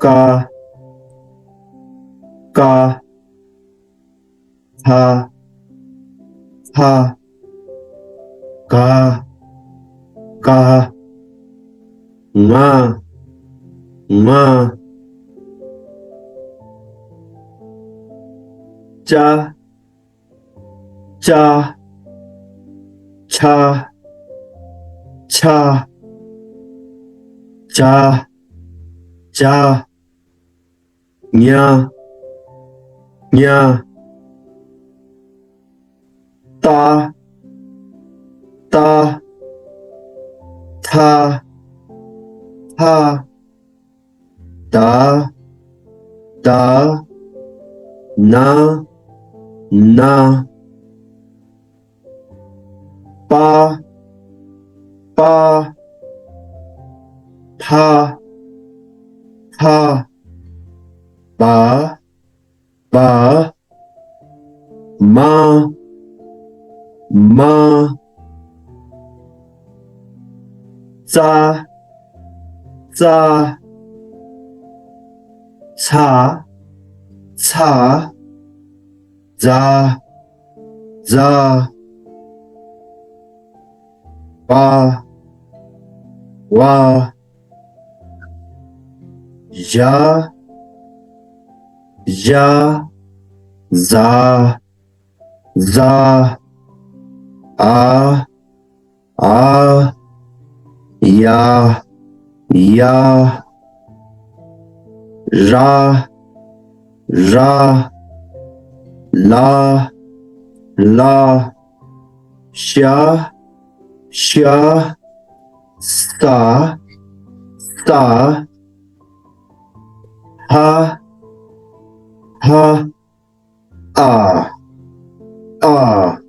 का का हा हा का का मा मा चा चा छा छा चा चा nya nya ta ta tha tha da da na na pa pa pha pha ba ba ma ma za za ca ca za za wa wa ja ja za za a ya ya ra ra la la sha sha sa sa ha ha a